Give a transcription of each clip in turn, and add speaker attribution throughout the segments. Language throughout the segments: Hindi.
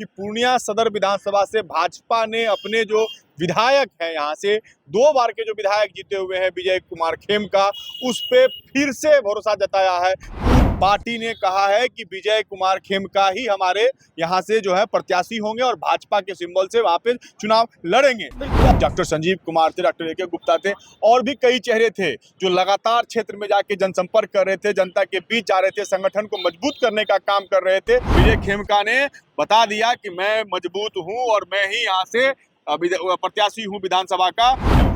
Speaker 1: कि पूर्णिया सदर विधानसभा से भाजपा ने अपने जो विधायक हैं यहाँ से 2 बार के जो विधायक जीते हुए हैं विजय कुमार खेमका, उस पे फिर से भरोसा जताया है। पार्टी ने कहा है कि विजय कुमार खेमका ही हमारे यहाँ से जो है प्रत्याशी होंगे और भाजपा के सिंबल से वहां पे चुनाव लड़ेंगे। डॉक्टर संजीव कुमार थे, डॉक्टर ए.के. गुप्ता थे और भी कई चेहरे थे जो लगातार क्षेत्र में जाके जनसंपर्क कर रहे थे, जनता के बीच जा रहे थे, संगठन को मजबूत करने का काम कर रहे थे। विजय खेमका ने बता दिया कि मैं मजबूत हूँ और मैं ही यहाँ से प्रत्याशी हूँ विधानसभा का।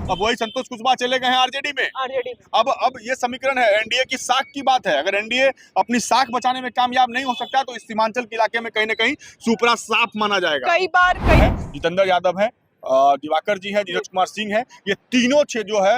Speaker 1: अब वही संतोष कुशवाहा चले गए हैं आरजेडी में। अब ये समीकरण है, एनडीए की साख की बात है। अगर एनडीए अपनी साख बचाने में कामयाब नहीं हो सकता तो इस सीमांचल के इलाके में कहीं ना कहीं सुपरा साफ माना जाएगा।
Speaker 2: कई बार
Speaker 1: जितेंद्र यादव है, दिवाकर जी है, नीरज कुमार सिंह है, ये तीनों जो है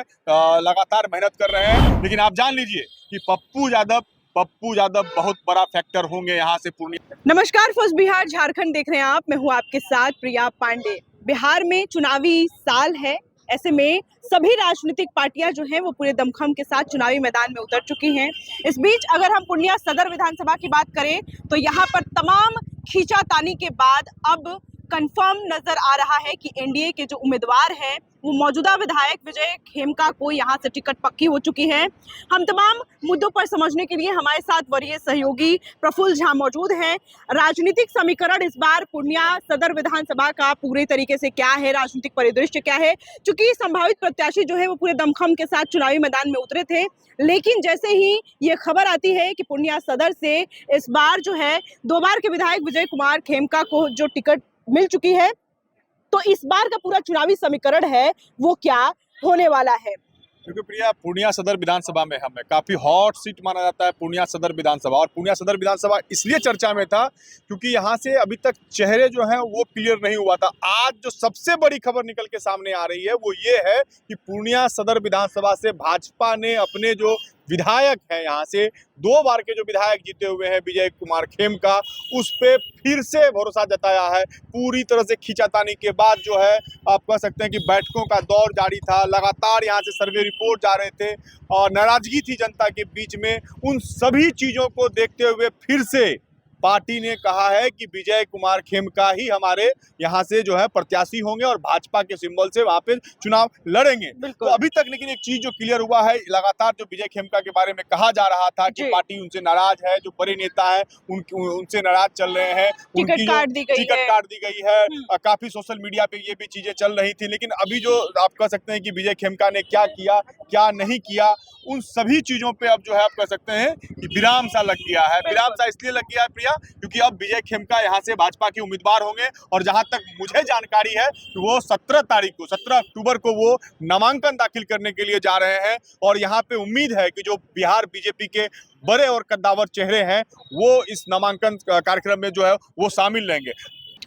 Speaker 1: लगातार मेहनत कर रहे हैं। लेकिन आप जान लीजिए कि पप्पू यादव बहुत बड़ा फैक्टर होंगे यहाँ से पूर्णिया।
Speaker 2: नमस्कार, फर्स्ट बिहार झारखंड देख रहे हैं आप। मैं हूँ आपके साथ प्रिया पांडे। बिहार में चुनावी साल है, ऐसे में सभी राजनीतिक पार्टियां जो हैं वो पूरे दमखम के साथ चुनावी मैदान में उतर चुकी हैं। इस बीच अगर हम पूर्णिया सदर विधानसभा की बात करें तो यहाँ पर तमाम खींचातानी के बाद अब कंफर्म नजर आ रहा है कि एनडीए के जो उम्मीदवार हैं वो मौजूदा विधायक विजय खेमका को यहाँ से टिकट पक्की हो चुकी है। हम तमाम मुद्दों पर समझने के लिए हमारे साथ वरीय सहयोगी प्रफुल्ल झा मौजूद हैं। राजनीतिक समीकरण इस बार पूर्णिया सदर विधानसभा का पूरे तरीके से क्या है, राजनीतिक परिदृश्य क्या है, क्योंकि संभावित प्रत्याशी जो है वो पूरे दमखम के साथ चुनावी मैदान में उतरे थे। लेकिन जैसे ही ये खबर आती है कि पूर्णिया सदर से इस बार जो है 2 बार के विधायक विजय कुमार खेमका को जो टिकट मिल चुकी है, तो इस बार का पूरा चुनावी समीकरण है वो क्या होने वाला है।
Speaker 1: क्योंकि प्रिया पूर्णिया सदर विधानसभा में हमें काफी हॉट सीट माना जाता है पूर्णिया सदर विधानसभा। और पूर्णिया सदर विधानसभा इसलिए चर्चा में था क्योंकि यहाँ से अभी तक चेहरे जो हैं वो क्लियर नहीं हुआ था। आज जो सबसे बड़ी खबर निकल के सामने आ रही है वो ये है कि पूर्णिया सदर विधानसभा से भाजपा ने अपने जो विधायक हैं यहाँ से 2 बार के जो विधायक जीते हुए हैं विजय कुमार खेमका, उस पे फिर से भरोसा जताया है। पूरी तरह से खींचातानी के बाद जो है आप कह सकते हैं कि बैठकों का दौर जारी था, लगातार यहाँ से सर्वे रिपोर्ट जा रहे थे और नाराजगी थी जनता के बीच में। उन सभी चीजों को देखते हुए फिर से पार्टी ने कहा है कि विजय कुमार खेमका ही हमारे यहाँ से जो है प्रत्याशी होंगे और भाजपा के सिंबल से वहां पे चुनाव लड़ेंगे। तो अभी तक लेकिन एक चीज जो क्लियर हुआ है, लगातार जो विजय खेमका के बारे में कहा जा रहा था कि पार्टी उनसे नाराज है, जो बड़े नेता है उनसे नाराज चल रहे हैं, उनकी टिकट काट दी गई है। काफी सोशल मीडिया पे ये भी चीजें चल रही थी। लेकिन अभी जो आप कह सकते हैं कि विजय खेमका ने क्या किया क्या नहीं किया, उन सभी चीजों पे अब जो है आप कह सकते हैं कि विराम सा लग गया है। विराम सा इसलिए लग गया है प्रिया क्योंकि अब विजय खेमका यहाँ से भाजपा के उम्मीदवार होंगे और जहां तक मुझे जानकारी है कि वो 17 अक्टूबर को वो नामांकन दाखिल करने के लिए जा रहे हैं। और यहाँ पे उम्मीद है कि जो बिहार बीजेपी के बड़े और कद्दावर चेहरे हैं वो इस नामांकन कार्यक्रम में जो है वो शामिल लेंगे।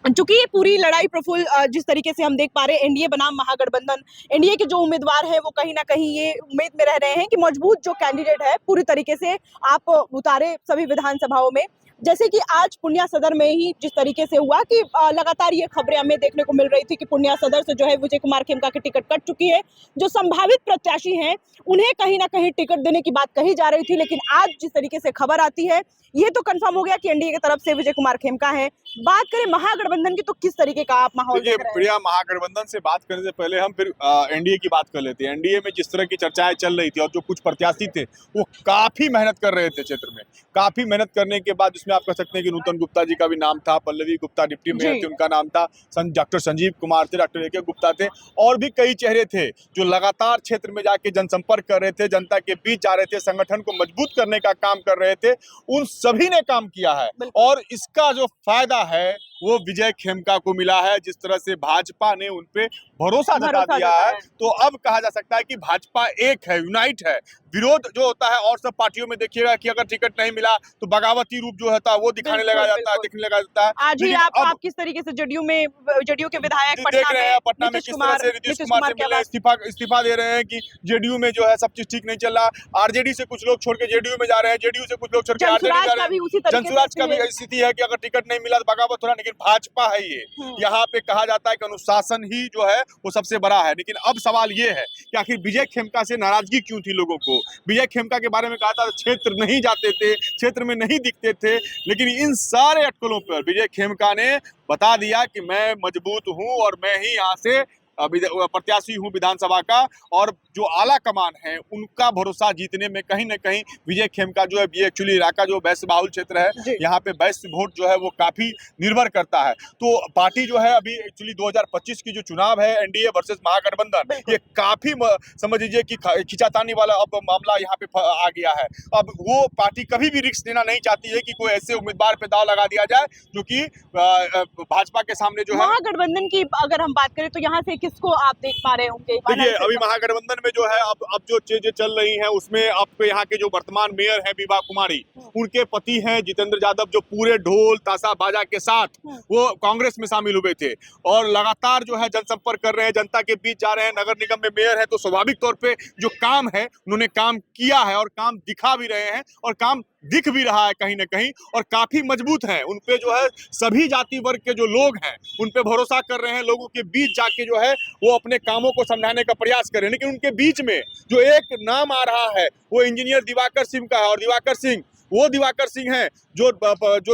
Speaker 2: चूंकि ये पूरी लड़ाई प्रफुल्ल जिस तरीके से हम देख पा रहे हैं, एनडीए बनाम महागठबंधन, एनडीए के जो उम्मीदवार हैं वो कहीं ना कहीं ये उम्मीद में रह रहे हैं कि मजबूत जो कैंडिडेट है पूरी तरीके से आप उतारे सभी विधानसभाओं में। जैसे कि आज पूर्णिया सदर में ही जिस तरीके से हुआ कि लगातार ये खबरें हमें देखने को मिल रही थी कि पूर्णिया सदर से जो है विजय कुमार खेमका की टिकट कट चुकी है। जो संभावित प्रत्याशी हैं उन्हें कहीं ना कहीं टिकट देने की बात कही जा रही थी, लेकिन आज जिस तरीके से खबर आती है ये तो कंफर्म हो गया कि एनडीए की तरफ से विजय कुमार खेमका है। बात करें महागठबंधन की तो किस तरीके का आप माहौल देख रहे हैं?
Speaker 1: प्रिया, महागठबंधन से बात करने से पहले हम फिर एनडीए की बात कर लेते हैं। एनडीए में जिस तरह की चर्चाएं चल रही थी और जो कुछ प्रत्याशी थे वो काफी मेहनत कर रहे थे क्षेत्र में। काफी मेहनत करने के बाद इसमें आप कह सकते हैं कि नूतन गुप्ता जी का भी नाम था, पल्लवी गुप्ता डिप्टी मेयर थे उनका नाम था, डॉक्टर संजीव कुमार थे, डॉक्टर ए.के. गुप्ता थे और भी कई चेहरे थे जो लगातार क्षेत्र में जाके जनसंपर्क कर रहे थे, जनता के बीच जा रहे थे, संगठन को मजबूत करने का काम कर रहे थे। उन सभी ने काम किया है और इसका जो फायदा है वो विजय खेमका को मिला है। जिस तरह से भाजपा ने उन पे भरोसा जता दिया है तो अब कहा जा सकता है कि भाजपा एक है, यूनाइट है। विरोध जो होता है और सब पार्टियों में देखिएगा कि अगर टिकट नहीं मिला तो बगावती रूप जो होता है वो दिखने लगा जाता है।
Speaker 2: आज ही आप किस तरीके से जेडीयू के विधायक
Speaker 1: देख रहे हैं पटना में किस तरह से नीतीश कुमार से मिले इस्तीफा दे रहे हैं कि जेडीयू में जो है सब चीज ठीक नहीं चल रहा। आरजेडी से कुछ लोग छोड़ के जेडीयू में जा रहे हैं, जेडीयू से कुछ लोग छोड़ के आरजेडी जा रहे हैं। जनसुराज का भी स्थिति है कि अगर टिकट नहीं मिला तो बगावत हो रहा। लेकिन भाजपा है ये, यहाँ पे कहा जाता है कि अनुशासन ही जो है वो सबसे बड़ा है। लेकिन अब सवाल ये है कि आखिर विजय खेमका से नाराजगी क्यों थी लोगों को, हो। विजय खेमका के बारे में कहा था क्षेत्र नहीं जाते थे, क्षेत्र में नहीं दिखते थे, लेकिन इन सारे अटकलों पर विजय खेमका ने बता दिया कि मैं मजबूत हूं और मैं ही यहाँ से प्रत्याशी हूं विधानसभा का। और जो आला कमान है उनका भरोसा जीतने में कहीं ना कहीं विजय खेमका जो है, ये एक्चुअली इलाका जो वैश्य बाहुल क्षेत्र है, यहाँ पे वैश्य वोट जो है वो काफी निर्भर करता है। तो पार्टी जो है अभी एक्चुअली 2025 की जो चुनाव है एनडीए वर्सेस महागठबंधन, ये काफी समझ लीजिए कि खींचातानी वाला अब मामला यहाँ पे आ गया है। अब वो पार्टी कभी भी रिस्क लेना नहीं चाहती है कि कोई ऐसे उम्मीदवार पे दाव लगा दिया जाए जो कि भाजपा के सामने जो है।
Speaker 2: महागठबंधन की अगर हम बात करें तो यहाँ से किसको आप देख पा रहे होंगे?
Speaker 1: देखिए अभी महागठबंधन में जो है अब जो चीजें चल रही हैं उसमें आपके यहाँ के जो वर्तमान मेयर हैं विभा कुमारी, उनके पति हैं जितेंद्र यादव, जो पूरे ढोल ताशा बाजा के साथ वो कांग्रेस में शामिल हुए थे और लगातार जो है जनसंपर्क कर रहे हैं, जनता के बीच जा रहे हैं। नगर निगम में मेयर है तो स्वाभाविक तौर पे जो काम है उन्होंने काम किया है और काम दिखा भी रहे हैं और काम दिख भी रहा है कहीं ना कहीं, और काफी मजबूत हैं। उनपे जो है सभी जाति वर्ग के जो लोग हैं उन पे भरोसा कर रहे हैं, लोगों के बीच जाके जो है वो अपने कामों को समझाने का प्रयास कर रहे हैं। लेकिन उनके बीच में जो एक नाम आ रहा है वो इंजीनियर दिवाकर सिंह का है, और दिवाकर सिंह वो दिवाकर सिंह हैं जो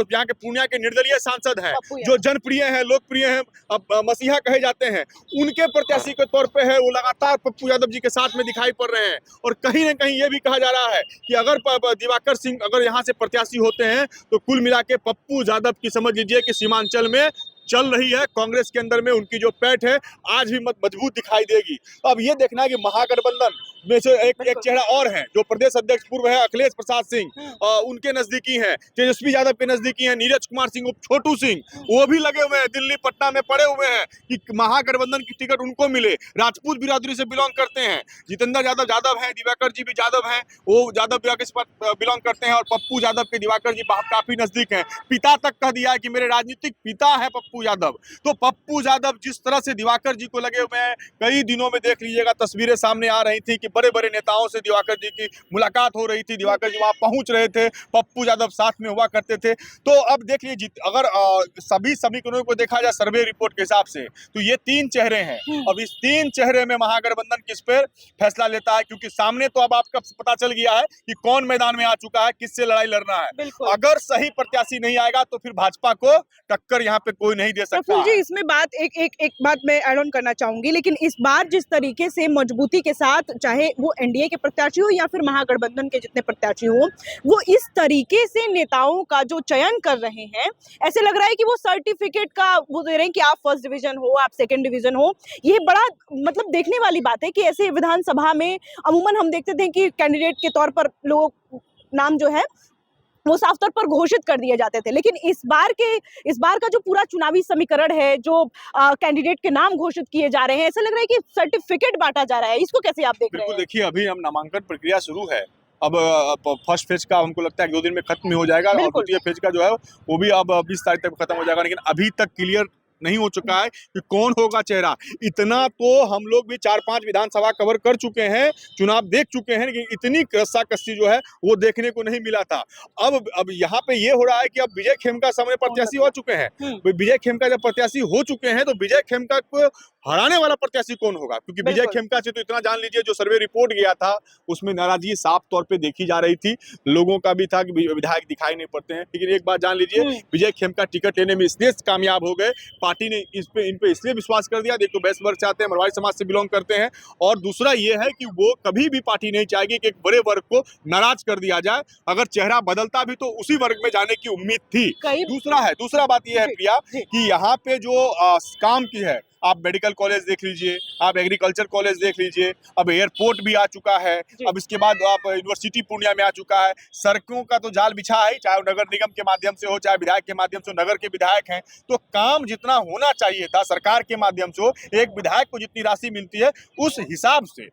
Speaker 1: यहाँ के पूर्णिया के निर्दलीय सांसद हैं, जो जनप्रिय हैं, लोकप्रिय हैं, अब मसीहा कहे जाते हैं। उनके प्रत्याशी के तौर पे है वो लगातार पप्पू यादव जी के साथ में दिखाई पड़ रहे हैं। और कहीं ना कहीं ये भी कहा जा रहा है कि अगर दिवाकर सिंह अगर यहाँ से प्रत्याशी होते हैं तो कुल मिला के पप्पू यादव की समझ लीजिए कि सीमांचल में चल रही है, कांग्रेस के अंदर में उनकी जो पैठ है आज भी मजबूत दिखाई देगी। अब ये देखना है कि महागठबंधन में से एक चेहरा और है जो प्रदेश अध्यक्ष पूर्व है अखिलेश प्रसाद सिंह, उनके नजदीकी हैं, तेजस्वी यादव के नजदीकी हैं नीरज कुमार सिंह उर्फ छोटू सिंह, वो भी लगे हुए हैं, दिल्ली पटना में पड़े हुए हैं कि महागठबंधन की टिकट उनको मिले। राजपूत बिरादरी से बिलोंग करते हैं, जितेंद्र यादव हैं, दिवाकर जी भी यादव हैं, वो यादव बिरादरी से बिलोंग करते हैं और पप्पू यादव के दिवाकर जी काफी नजदीक हैं। पिता तक कह दिया है कि मेरे राजनीतिक पिता है पप्पू यादव। तो पप्पू यादव जिस तरह से दिवाकर जी को लगे हुए हैं, कई दिनों में देख लीजिएगा तस्वीरें सामने आ रही थी कि बड़े बड़े नेताओं से दिवाकर जी की मुलाकात हो रही थी, दिवाकर जी वहां पहुंच रहे थे, पप्पू यादव साथ में हुआ करते थे। तो अब देख लीजिए अगर सभी समीकरणों को देखा जाए सर्वे रिपोर्ट के हिसाब से तो ये तीन चेहरे हैं। अब इस तीन चेहरे में महागठबंधन किस पर फैसला लेता है, क्योंकि सामने तो अब आपका पता चल गया है कि कौन मैदान में आ चुका है, किससे लड़ाई लड़ना है। अगर सही प्रत्याशी नहीं आएगा तो फिर भाजपा को टक्कर यहाँ पे कोई नहीं दे सकता।
Speaker 2: जी इसमें बात एक बात मैं ऐड ऑन करना चाहूंगी, लेकिन इस बार जिस तरीके से मजबूती के साथ चाहे वो एनडीए के प्रत्याशी हो या फिर महागठबंधन के जितने प्रत्याशी हो, वो इस तरीके से नेताओं का जो चयन कर रहे हैं, ऐसे लग रहा है कि वो सर्टिफिकेट का वो दे रहे हैं कि आप फर्स्ट डिवीजन हो, आप सेकंड डिवीजन हो। ये बड़ा मतलब देखने वाली बात है कि ऐसे विधानसभा में अमूमन हम देखते थे कि कैंडिडेट के तौर पर लोग नाम जो है वो साफ तौर पर घोषित कर दिए जाते थे, लेकिन इस बार का जो पूरा चुनावी समीकरण है, जो कैंडिडेट के नाम घोषित किए जा रहे हैं, ऐसा लग रहा है कि सर्टिफिकेट बांटा जा रहा है। इसको कैसे आप देख रहे हैं?
Speaker 1: देखिए अभी हम नामांकन प्रक्रिया शुरू है, अब फर्स्ट फेज का हमको लगता है 2 दिन में खत्म हो जाएगा और द्वितीय फेज का जो है वो भी अब 20 तारीख तक खत्म हो जाएगा। लेकिन अभी तक क्लियर नहीं हो चुका है कि कौन होगा चेहरा। इतना तो हम लोग भी 4-5 विधानसभा कवर कर चुके हैं, चुनाव देख चुके हैं, लेकिन इतनी रस्साकसी जो है वो देखने को नहीं मिला था। अब यहाँ पे ये हो रहा है कि अब विजय खेमका सामने प्रत्याशी हो चुके हैं। विजय खेमका जब प्रत्याशी हो चुके हैं तो विजय खेमका को हराने वाला प्रत्याशी कौन होगा, क्योंकि विजय खेमका से तो इतना जान लीजिए जो सर्वे रिपोर्ट गया था उसमें नाराजगी साफ तौर पे देखी जा रही थी। लोगों का भी था कि विधायक दिखाई नहीं पड़ते हैं, लेकिन एक बात जान लीजिए विजय खेमका टिकट लेने में इसलिए कामयाब हो गए, पार्टी ने इन पे इसलिए विश्वास कर दिया। देखो वैश्य वर्ग से आते हैं, मरवाड़ी समाज से बिलोंग करते हैं, और दूसरा ये है कि वो कभी भी पार्टी नहीं चाहेगी कि एक बड़े वर्ग को नाराज कर दिया जाए। अगर चेहरा बदलता भी तो उसी वर्ग में जाने की उम्मीद थी। दूसरा बात यह है प्रिया कि यहाँ पे जो काम की है, आप मेडिकल कॉलेज देख लीजिए, आप एग्रीकल्चर कॉलेज देख लीजिए, अब एयरपोर्ट भी आ चुका है, अब इसके बाद आप यूनिवर्सिटी पूर्णिया में आ चुका है। सड़कों का तो जाल बिछा है, चाहे नगर निगम के माध्यम से हो, चाहे विधायक के माध्यम से, नगर के विधायक हैं तो काम जितना होना चाहिए था सरकार के माध्यम से हो, एक विधायक को जितनी राशि मिलती है उस हिसाब से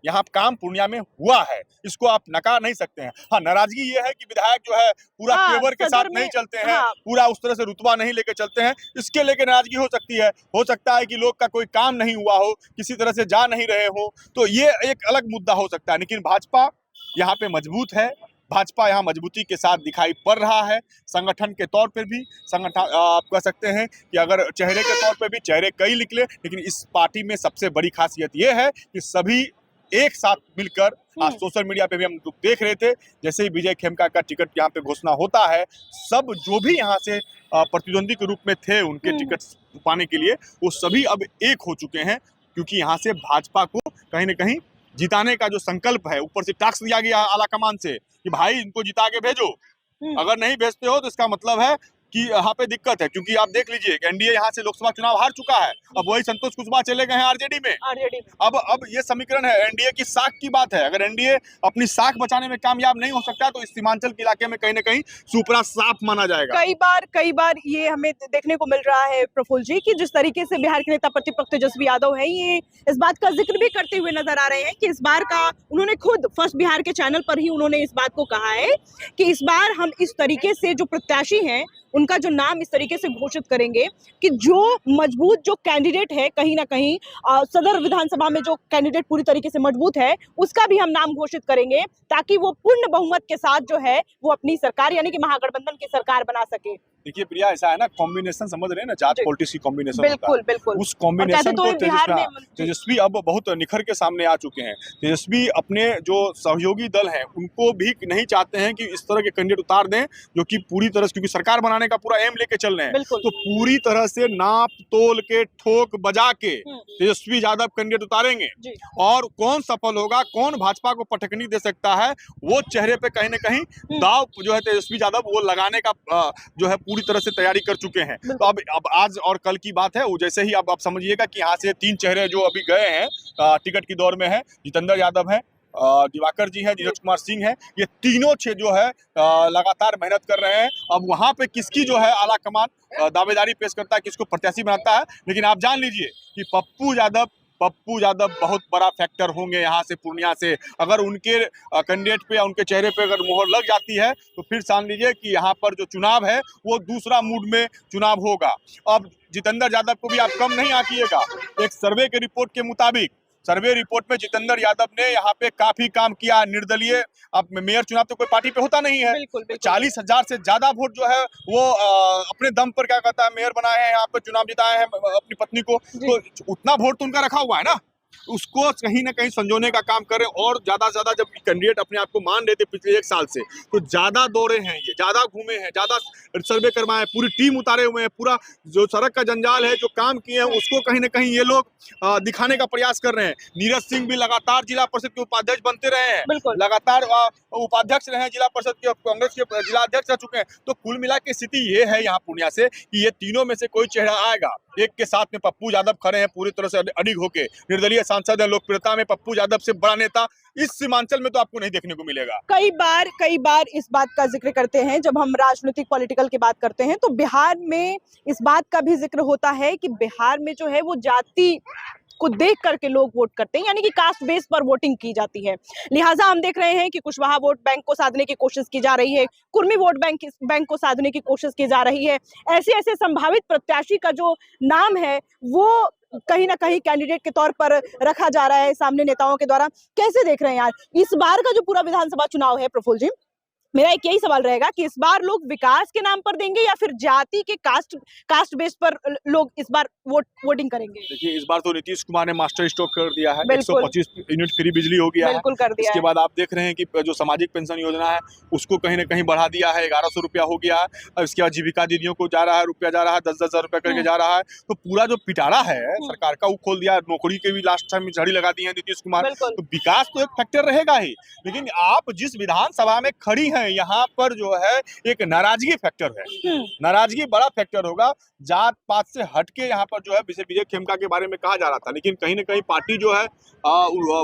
Speaker 1: यहाँ काम पूर्णिया में हुआ है, इसको आप नकार नहीं सकते हैं। हाँ, नाराजगी ये है कि विधायक जो है पूरा तेवर के साथ नहीं चलते हैं, पूरा उस तरह से रुतबा नहीं लेके चलते हैं, इसके लेके नाराजगी हो सकती है। हो सकता है कि लोग का कोई काम नहीं हुआ हो, किसी तरह से जा नहीं रहे हो, तो ये एक अलग मुद्दा हो सकता है। लेकिन भाजपा यहाँ पे मजबूत है, भाजपा यहाँ मजबूती के साथ दिखाई पड़ रहा है। संगठन के तौर पर भी संगठन आप कह सकते हैं कि अगर चेहरे के तौर पर भी चेहरे कई निकले, लेकिन इस पार्टी में सबसे बड़ी खासियत ये है कि सभी एक साथ मिलकर आज सोशल मीडिया पे भी हम लोग देख रहे थे, जैसे ही विजय खेमका का टिकट यहाँ पे घोषणा होता है, सब जो भी यहाँ से प्रतिद्वंदी के रूप में थे उनके टिकट पाने के लिए, वो सभी अब एक हो चुके हैं, क्योंकि यहाँ से भाजपा को कहीं ना कहीं जिताने का जो संकल्प है, ऊपर से टास्क दिया गया आलाकमान से कि भाई इनको जिता के भेजो, अगर नहीं भेजते हो तो इसका मतलब है कि यहाँ पे दिक्कत है। क्योंकि आप देख लीजिए एनडीए यहाँ से लोकसभा चुनाव हार चुका है, अब वही संतोष कुशवाहा चले गए हैं आरजेडी में। अब ये समीकरण है, एनडीए की साख की बात है, अगर एनडीए अपनी साख बचाने में कामयाब नहीं हो सकता तो इस सीमांचल के इलाके में कहीं ना कहीं सुपरा साफ माना जाएगा।
Speaker 2: कई बार ये हमें देखने को मिल रहा है प्रफुल्ल जी कि जिस तरीके से बिहार के नेता प्रतिपक्ष तेजस्वी यादव है, ये इस बात का जिक्र भी करते हुए नजर आ रहे हैं कि इस बार का उन्होंने खुद फर्स्ट बिहार के चैनल पर ही उन्होंने इस बात को कहा है कि इस बार हम इस तरीके से जो प्रत्याशी हैं उनका जो नाम इस तरीके से घोषित करेंगे कि जो मजबूत जो कैंडिडेट है, कहीं ना कहीं सदर विधानसभा में जो कैंडिडेट पूरी तरीके से मजबूत है उसका भी हम नाम घोषित करेंगे, ताकि वो पूर्ण बहुमत के साथ जो है वो अपनी सरकार यानी कि महागठबंधन की सरकार बना सके।
Speaker 1: देखिए प्रिया, ऐसा है ना, कॉम्बिनेशन समझ रहे हैं ना, जाट पॉलिटिक्स की कॉम्बिनेशन
Speaker 2: बिल्कुल।
Speaker 1: उस कॉम्बिनेशन को तेजस्वी अब बहुत निखर के सामने आ चुके हैं। तेजस्वी अपने जो सहयोगी दल हैं उनको भी नहीं चाहते हैं कि इस तरह के कैंडिडेट उतार दें जो कि पूरी तरह से, क्योंकि सरकार बनाने का पूरा एम लेके चल रहे हैं, तो पूरी तरह से नाप तोल के ठोक बजा के तेजस्वी यादव कैंडिडेट उतारेंगे। और कौन सफल होगा, कौन भाजपा को पटकनी दे सकता है, वो चेहरे पे कहीं ना कहीं दाव जो है तेजस्वी यादव वो लगाने का जो है पूरी तरह से तैयारी कर चुके हैं। तो अब आज और कल की बात है, वो जैसे ही अब आप समझिएगा कि यहाँ से 3 चेहरे जो अभी गए हैं टिकट की दौड़ में है, जितेंद्र यादव है, दिवाकर जी है, नीरज कुमार सिंह है, ये तीनों जो है लगातार मेहनत कर रहे हैं। अब वहां पे किसकी जो है आला कमान दावेदारी पेश करता है, किसको प्रत्याशी बनाता है, लेकिन आप जान लीजिए कि पप्पू यादव बहुत बड़ा फैक्टर होंगे यहाँ से, पूर्णिया से। अगर उनके कैंडिडेट पे या उनके चेहरे पे अगर मोहर लग जाती है तो फिर जान लीजिए कि यहाँ पर जो चुनाव है वो दूसरा मूड में चुनाव होगा। अब जितेंद्र यादव को भी आप कम नहीं आंकिएगा, एक सर्वे के रिपोर्ट के मुताबिक, सर्वे रिपोर्ट में जितेंद्र यादव ने यहाँ पे काफी काम किया, निर्दलीय। अब मेयर चुनाव तो कोई पार्टी पे होता नहीं है, 40,000 से ज्यादा वोट जो है वो अपने दम पर क्या कहता है मेयर बनाए हैं, यहाँ पे चुनाव जिताए हैं अपनी पत्नी को, तो उतना वोट तो उनका रखा हुआ है ना, उसको कहीं ना कहीं संजोने का काम करें। और ज्यादा से ज्यादा जब कैंडिडेट अपने आप को मान रहे थे पिछले 1 साल से, तो ज्यादा दौड़े हैं, ये ज्यादा घूमे हैं, ज्यादा सर्वे करवाए, पूरी टीम उतारे हुए हैं, पूरा जो सड़क का जंजाल है, जो काम किए हैं उसको कहीं ना कहीं ये लोग दिखाने का प्रयास कर रहे हैं। नीरज सिंह भी लगातार जिला परिषद के उपाध्यक्ष बनते रहे हैं, लगातार उपाध्यक्ष रहे हैं जिला परिषद के, कांग्रेस के जिला अध्यक्ष रह चुके हैं। तो कुल मिला के स्थिति ये है यहाँ पूर्णिया से कि ये तीनों में से कोई चेहरा आएगा। एक के साथ में पप्पू यादव खड़े हैं पूरी तरह से अडिग होके, निर्दलीय सांसद है, लोकप्रियता में पप्पू यादव से बड़ा नेता इस सीमांचल में तो आपको नहीं देखने को मिलेगा।
Speaker 2: कई बार इस बात का जिक्र करते हैं, जब हम राजनीतिक पॉलिटिकल की बात करते हैं तो बिहार में इस बात का भी जिक्र होता है कि बिहार में जो है वो जाति को देख करके लोग वोट करते हैं, यानी कि कास्ट बेस पर वोटिंग की जाती है। लिहाजा हम देख रहे हैं कि कुशवाहा वोट बैंक को साधने की कोशिश की जा रही है, कुर्मी वोट बैंक को साधने की कोशिश की जा रही है। ऐसे संभावित प्रत्याशी का जो नाम है वो कहीं ना कहीं कैंडिडेट के तौर पर रखा जा रहा है सामने नेताओं के द्वारा। कैसे देख रहे हैं यार इस बार का जो पूरा विधानसभा चुनाव है प्रफुल्ल जी? मेरा एक यही सवाल रहेगा कि इस बार लोग विकास के नाम पर देंगे या फिर जाति के कास्ट बेस पर लोग इस बार वोटिंग करेंगे?
Speaker 1: देखिए, इस बार तो नीतीश कुमार ने मास्टर स्ट्रोक कर दिया है, 125 यूनिट फ्री बिजली हो गया है। इसके बाद आप देख रहे हैं कि जो सामाजिक पेंशन योजना है उसको कहीं ना कहीं बढ़ा दिया है, 1100 रुपया हो गया है। इसके बाद जीविका दीदियों को जा रहा है रुपया, जा रहा है 10-10 हजार रुपया करके जा रहा है। तो पूरा जो पिटारा है सरकार का वो खोल दिया। नौकरी के भी लास्ट टाइम में झड़ी लगा दी है नीतीश कुमार। तो विकास तो एक फैक्टर रहेगा ही, लेकिन आप जिस विधानसभा में खड़ी है यहाँ पर जो है एक नाराजगी फैक्टर है, नाराजगी बड़ा फैक्टर होगा। जात पात से हटके यहाँ पर जो है विजय खेमका के बारे में कहा जा रहा था, लेकिन कहीं ना कहीं पार्टी जो है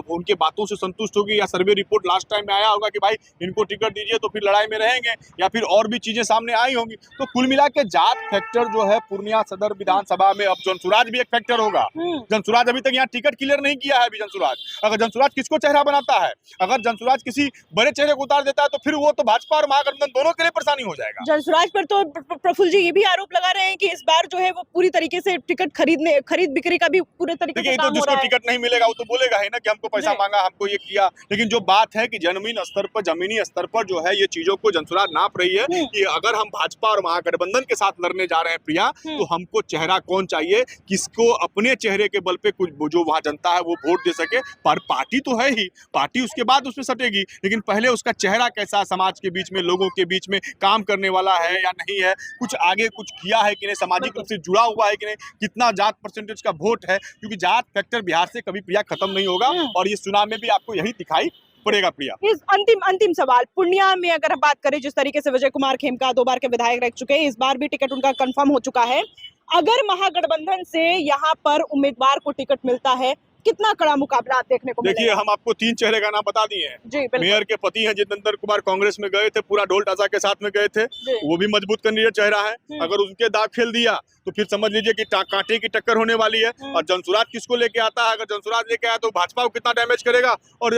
Speaker 1: उनके बातों से संतुष्ट होगी, या सर्वे रिपोर्ट लास्ट टाइम में आया होगा कि भाई इनको टिकट दीजिए तो फिर लड़ाई में रहेंगे, या फिर और भी चीजें सामने आई होंगी। तो कुल मिला के जात फैक्टर जो है पूर्णिया सदर विधानसभा में, अब जनसुराज भी एक फैक्टर होगा। जनसुराज अभी तक यहाँ टिकट क्लियर नहीं किया है। अभी जनसुराज, अगर जनसुराज किसको चेहरा बनाता है, अगर जनसुराज किसी बड़े चेहरे को उतार देता है तो फिर वो तो भाजपा और महागठबंधन दोनों के लिए परेशानी हो जाएगा।
Speaker 2: जनसुराज पर तो प्रफुल्ल जी ये भी आरोप लगा रहे हैं कि इस बार जो है वो पूरी तरीके से टिकट खरीद बिक्री का भी पूरे तरीके
Speaker 1: देखिए,
Speaker 2: से
Speaker 1: ये तो
Speaker 2: काम हो
Speaker 1: जिसको
Speaker 2: रहा है।
Speaker 1: टिकट नहीं मिलेगा वो तो बोलेगा ही ना कि हमको पैसा
Speaker 2: जी।
Speaker 1: मांगा, हमको ये किया। लेकिन जो बात है कि जमीनी स्तर पर जो है ये चीजों को जनसुराज नाप रही है कि अगर हम भाजपा और महागठबंधन के साथ लड़ने जा रहे हैं प्रिया, तो हमको चेहरा कौन चाहिए, किसको अपने चेहरे के बल पे कुछ जो वहां जनता है वो वोट दे सके। पर पार्टी तो है ही, पार्टी उसके बाद उसमें सटेगी, लेकिन पहले उसका चेहरा कैसा, समाज के बीच में, लोगों के बीच में काम करने वाला है या नहीं है, कुछ आगे कुछ किया है कि नहीं, सामाजिक रूप से जुड़ा हुआ है कि नहीं, कितना जात परसेंटेज का वोट है, क्योंकि जात फैक्टर बिहार से कभी प्रिया खत्म नहीं होगा और इस चुनाव में भी आपको यही दिखाई पड़ेगा प्रिया।
Speaker 2: इस अंतिम सवाल, पूर्णिया में अगर हम बात करें, जिस तरीके से विजय कुमार खेमका 2 बार के विधायक रह चुके हैं, इस बार भी टिकट उनका कंफर्म हो चुका है। अगर महागठबंधन से यहाँ पर उम्मीदवार को टिकट मिलता है, कितना कड़ा मुकाबला देखने को
Speaker 1: देखिए,
Speaker 2: मिलेगा?
Speaker 1: हम आपको 3 चेहरे का नाम बता दिए हैं।
Speaker 2: जी, बिल्कुल।
Speaker 1: मेयर के पति हैं जितेंद्र कुमार, कांग्रेस में गए थे, पूरा ढोल टासा के साथ में गए थे, वो भी मजबूत कैंडिडेट चेहरा है। अगर उनके दाग खेल दिया तो फिर समझ लीजिए कि कांटे की टक्कर होने वाली है। और जनसुराज किसको लेके आता है, अगर जनसुराज लेके आया तो भाजपा को कितना डैमेज करेगा और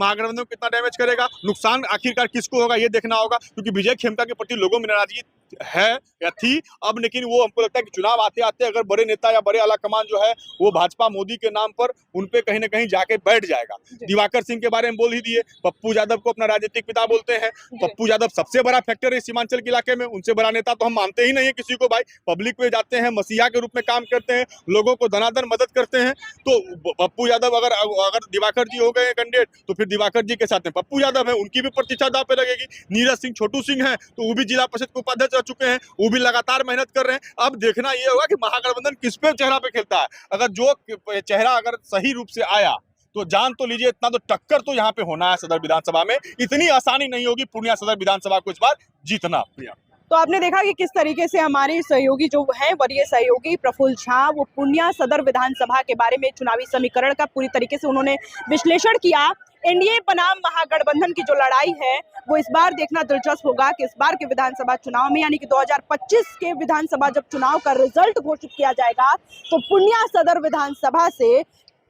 Speaker 1: महागठबंधन को कितना डैमेज करेगा, नुकसान आखिरकार किसको होगा ये देखना होगा। क्योंकि विजय खेमका के प्रति लोगों में नाराजगी है या थी अब, लेकिन वो हमको लगता है कि चुनाव आते आते अगर बड़े नेता या बड़े आला कमान जो है वो भाजपा मोदी के नाम पर उन पे कहीं ना कहीं जाके बैठ जाएगा। दिवाकर सिंह के बारे में बोल ही दिए, पप्पू यादव को अपना राजनीतिक पिता बोलते हैं। पप्पू यादव सबसे बड़ा फैक्टर है सीमांचल के इलाके में, उनसे बड़ा नेता तो हम मानते ही नहीं है किसी को भाई। पब्लिक पे जाते हैं, मसीहा के रूप में काम करते हैं, लोगों को धनाधन मदद करते हैं। तो पप्पू यादव अगर दिवाकर जी हो गए कैंडिडेट तो फिर दिवाकर जी के साथ में पप्पू यादव है, उनकी भी प्रतिष्ठा दांव पे लगेगी। नीरज सिंह, छोटू सिंह है तो वो भी जिला परिषद के उपाध्यक्ष रह चुके हैं, वो भी लगातार मेहनत कर रहे हैं। अब देखना ये होगा कि महागठबंधन किस पे चेहरा पे खेलता है। अगर जो चेहरा अगर सही रूप से आया तो जान तो लीजिए इतना तो टक्कर तो यहाँ पे होना है सदर विधानसभा में। इतनी आसानी नहीं होगी पूर्णिया सदर विधानसभा को इस बार जीतना प्रिया।
Speaker 2: तो आपने देखा कि किस तरीके से हमारे सहयोगी जो हैं, वरीय सहयोगी प्रफुल्ल झा, वो पूर्णिया सदर विधानसभा के बारे में चुनावी समीकरण का पूरी तरीके से उन्होंने विश्लेषण किया। एनडीए बनाम महागठबंधन की जो लड़ाई है वो इस बार देखना दिलचस्प होगा कि इस बार के विधानसभा चुनाव में, यानी कि 2025 के विधानसभा जब चुनाव का रिजल्ट घोषित किया जाएगा, तो पूर्णिया सदर विधानसभा से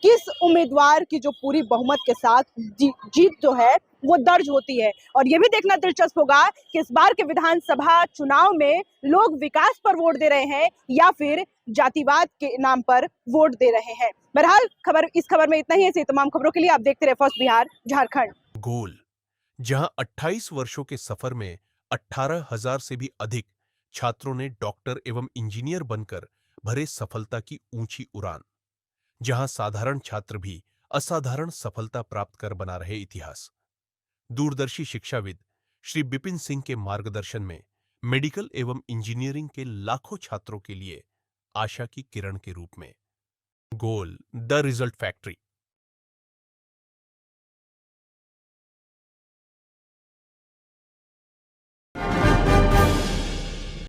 Speaker 2: किस उम्मीदवार की जो पूरी बहुमत के साथ जीत जो है वो दर्ज होती है। और ये भी देखना दिलचस्प होगा कि इस बार के विधानसभा चुनाव में लोग विकास पर वोट दे रहे हैं या फिर जातिवाद के नाम पर वोट दे रहे हैं। बहरहाल इस खबर में इतना ही है। ऐसी तमाम खबरों के लिए आप देखते रहे फर्स्ट बिहार झारखंड।
Speaker 3: गोल, जहां 28 वर्षों के सफर में 18,000 से भी अधिक छात्रों ने डॉक्टर एवं इंजीनियर बनकर भरे सफलता की ऊंची उड़ान, जहां साधारण छात्र भी असाधारण सफलता प्राप्त कर बना रहे इतिहास। दूरदर्शी शिक्षाविद श्री बिपिन सिंह के मार्गदर्शन में मेडिकल एवं इंजीनियरिंग के लाखों छात्रों के लिए आशा की किरण के रूप में। गोल, द रिजल्ट फैक्ट्री।